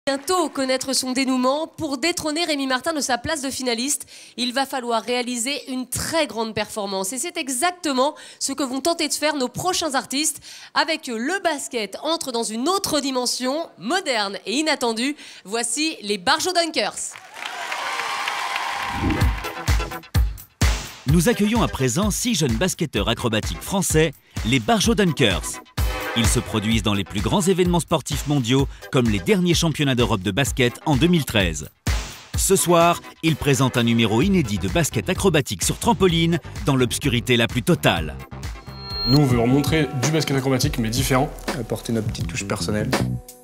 Bientôt connaître son dénouement. Pour détrôner Rémi Martin de sa place de finaliste, il va falloir réaliser une très grande performance. Et c'est exactement ce que vont tenter de faire nos prochains artistes. Avec eux, le basket entre dans une autre dimension, moderne et inattendue. Voici les Barjo Dunkers. Nous accueillons à présent 6 jeunes basketteurs acrobatiques français, les Barjo Dunkers. Ils se produisent dans les plus grands événements sportifs mondiaux, comme les derniers championnats d'Europe de basket en 2013. Ce soir, ils présentent un numéro inédit de basket acrobatique sur trampoline, dans l'obscurité la plus totale. Nous, on veut leur montrer du basket acrobatique, mais différent. Apporter notre petite touche personnelle.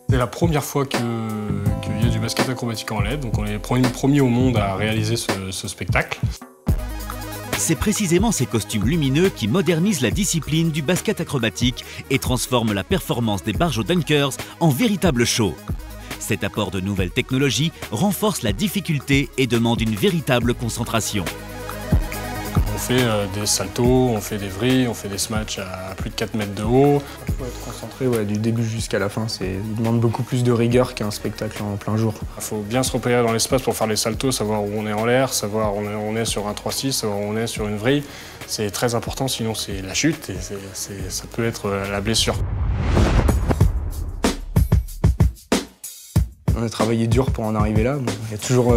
C'est la première fois qu'il y a du basket acrobatique en LED, donc on est les premiers au monde à réaliser ce spectacle. C'est précisément ces costumes lumineux qui modernisent la discipline du basket acrobatique et transforment la performance des Barjo Dunkers en véritable show. Cet apport de nouvelles technologies renforce la difficulté et demande une véritable concentration. On fait des saltos, on fait des vrilles, on fait des smatchs à plus de 4 mètres de haut. Il faut être concentré du début jusqu'à la fin. Il demande beaucoup plus de rigueur qu'un spectacle en plein jour. Il faut bien se repérer dans l'espace pour faire les saltos, savoir où on est en l'air, savoir où on est sur un 3-6, savoir où on est sur une vrille. C'est très important, sinon c'est la chute et ça peut être la blessure. On a travaillé dur pour en arriver là. Il y a toujours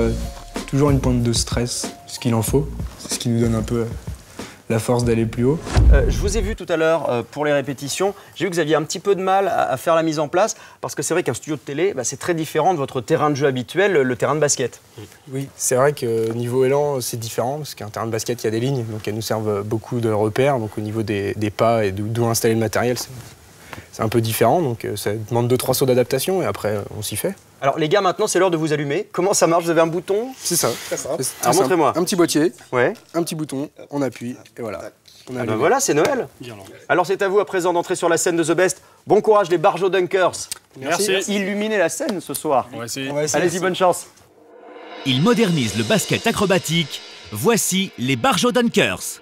une pointe de stress, ce qu'il en faut. C'est ce qui nous donne un peu la force d'aller plus haut. Je vous ai vu tout à l'heure pour les répétitions. J'ai vu que vous aviez un petit peu de mal à faire la mise en place parce que c'est vrai qu'un studio de télé, c'est très différent de votre terrain de jeu habituel, le terrain de basket. Oui, c'est vrai que niveau élan, c'est différent parce qu'un terrain de basket, il y a des lignes, donc elles nous servent beaucoup de repères. Donc au niveau des pas et d'où installer le matériel, c'est un peu différent. Donc ça demande 2-3 sauts d'adaptation et après on s'y fait. Alors les gars, maintenant c'est l'heure de vous allumer. Comment ça marche? Vous avez un bouton? C'est ça. Alors montrez-moi. Un petit boîtier, ouais. Un petit bouton, on appuie et voilà. Voilà, c'est Noël. Alors c'est à vous à présent d'entrer sur la scène de The Best. Bon courage les Barjo Dunkers. Merci. Illuminez la scène ce soir. On va essayer. Allez-y, bonne chance. Ils modernisent le basket acrobatique. Voici les Barjo Dunkers.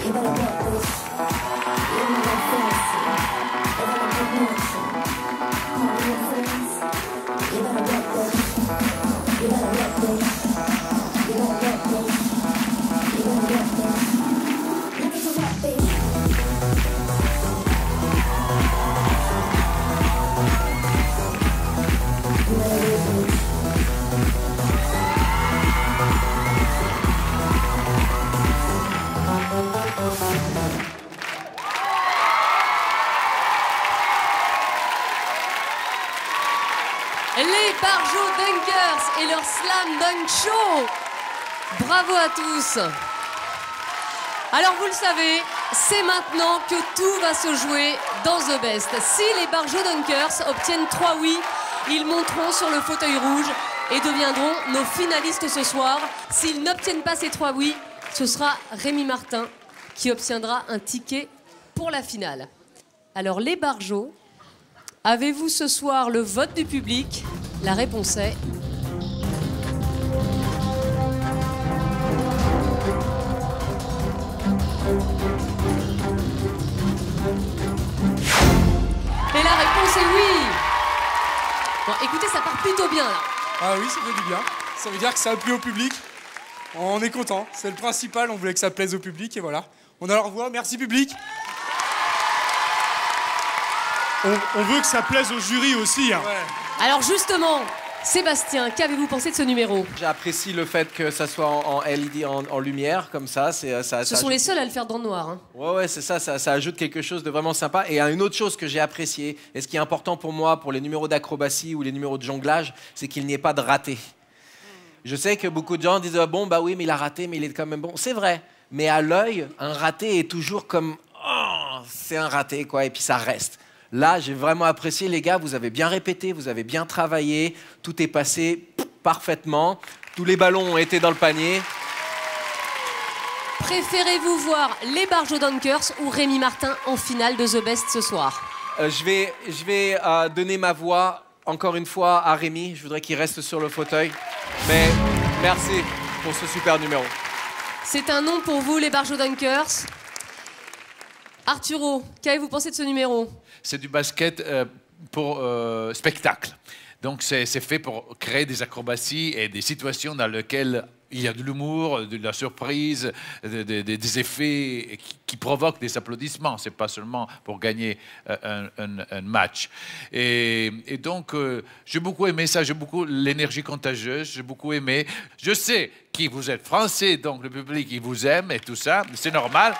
You better work this. et leur Slam Dunk Show. Bravo à tous. Alors vous le savez, c'est maintenant que tout va se jouer dans The Best. Si les Barjo Dunkers obtiennent 3 oui, ils monteront sur le fauteuil rouge et deviendront nos finalistes ce soir. S'ils n'obtiennent pas ces 3 oui, ce sera Rémi Martin qui obtiendra un ticket pour la finale. Alors les Barjo, avez-vous ce soir le vote du public? La réponse est... Et la réponse est oui. Bon, écoutez, ça part plutôt bien, là. Ah oui, ça fait du bien. Ça veut dire que ça a plu au public. On est content. C'est le principal. On voulait que ça plaise au public et voilà. On a leur voix. Merci, public. On veut que ça plaise au jury aussi. Hein. Ouais. Alors justement, Sébastien, qu'avez-vous pensé de ce numéro? J'apprécie le fait que ça soit en LED, en lumière, comme ça. Ce sont les seuls à le faire dans le noir. Hein. Ouais, c'est ça, ça ajoute quelque chose de vraiment sympa. Et une autre chose que j'ai appréciée, et ce qui est important pour moi, pour les numéros d'acrobatie ou les numéros de jonglage, c'est qu'il n'y ait pas de raté. Je sais que beaucoup de gens disent « Bon, bah oui, mais il a raté, mais il est quand même bon. » C'est vrai, mais à l'œil, un raté est toujours comme « Oh, c'est un raté, quoi, et puis ça reste. » Là, j'ai vraiment apprécié, les gars, vous avez bien répété, vous avez bien travaillé, tout est passé parfaitement, tous les ballons ont été dans le panier. Préférez-vous voir les Barjo Dunkers ou Rémi Martin en finale de The Best ce soir? Je vais donner ma voix encore une fois à Rémi, je voudrais qu'il reste sur le fauteuil, mais merci pour ce super numéro. C'est un nom pour vous, les Barjo Dunkers. Arturo, qu'avez-vous pensé de ce numéro? C'est du basket pour spectacle. Donc c'est fait pour créer des acrobaties et des situations dans lesquelles il y a de l'humour, de la surprise, des effets qui provoquent des applaudissements. C'est pas seulement pour gagner un match. Et donc j'ai beaucoup aimé ça, j'ai beaucoup l'énergie contagieuse, j'ai beaucoup aimé. Je sais que vous êtes français, donc le public il vous aime et tout ça, c'est normal.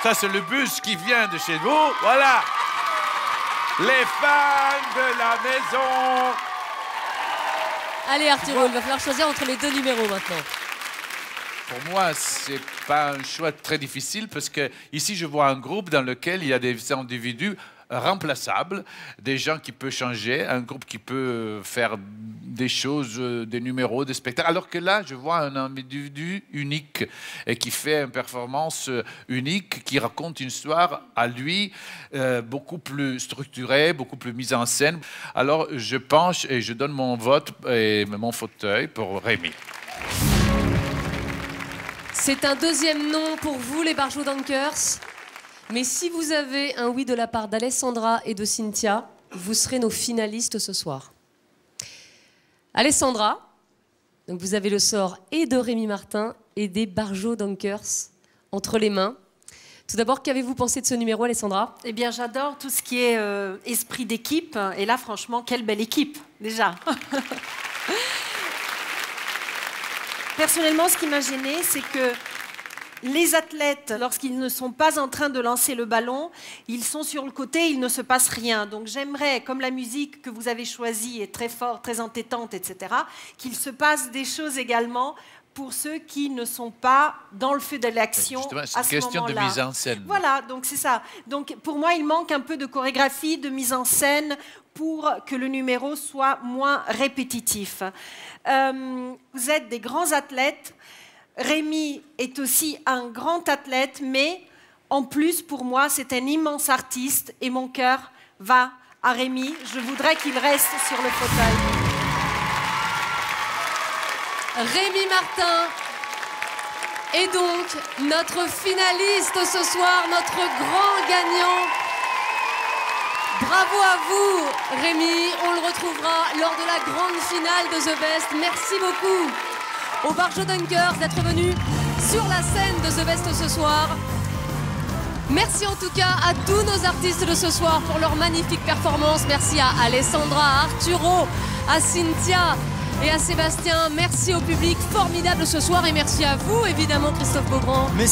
Ça, c'est le bus qui vient de chez vous. Voilà. Les fans de la maison. Allez, Arturo, il va falloir choisir entre les 2 numéros maintenant. Pour moi, c'est pas un choix très difficile parce que ici, je vois un groupe dans lequel il y a des individus remplaçables, des gens qui peuvent changer, un groupe qui peut faire des choses, des numéros, des spectacles. Alors que là, je vois un individu unique et qui fait une performance unique, qui raconte une histoire à lui beaucoup plus structurée, beaucoup plus mise en scène. Alors, je penche et je donne mon vote et mon fauteuil pour Rémi. C'est un 2e nom pour vous, les Barjo Dunkers. Mais si vous avez un oui de la part d'Alessandra et de Cynthia, vous serez nos finalistes ce soir. Alessandra, donc vous avez le sort et de Rémi Martin et des Barjo Dunkers entre les mains. Tout d'abord, qu'avez-vous pensé de ce numéro, Alessandra? Eh bien, j'adore tout ce qui est esprit d'équipe. Et là, franchement, quelle belle équipe, déjà. Personnellement, ce qui m'a gênée, c'est que les athlètes, lorsqu'ils ne sont pas en train de lancer le ballon, ils sont sur le côté, il ne se passe rien. Donc j'aimerais, comme la musique que vous avez choisie est très forte, très entêtante, etc., qu'il se passe des choses également pour ceux qui ne sont pas dans le feu de l'action à ce moment-là. C'est une question de mise en scène. Voilà, donc c'est ça. Donc pour moi, il manque un peu de chorégraphie, de mise en scène pour que le numéro soit moins répétitif. Vous êtes des grands athlètes. Rémi est aussi un grand athlète, mais en plus, pour moi, c'est un immense artiste et mon cœur va à Rémi. Je voudrais qu'il reste sur le fauteuil. Rémi Martin est donc notre finaliste ce soir, notre grand gagnant. Bravo à vous, Rémi. On le retrouvera lors de la grande finale de The Best. Merci beaucoup aux Barjo Dunkers d'être venus sur la scène de The Best ce soir. Merci en tout cas à tous nos artistes de ce soir pour leur magnifique performance. Merci à Alessandra, à Arturo, à Cynthia et à Sébastien. Merci au public formidable ce soir et merci à vous évidemment, Christophe Beaugrand.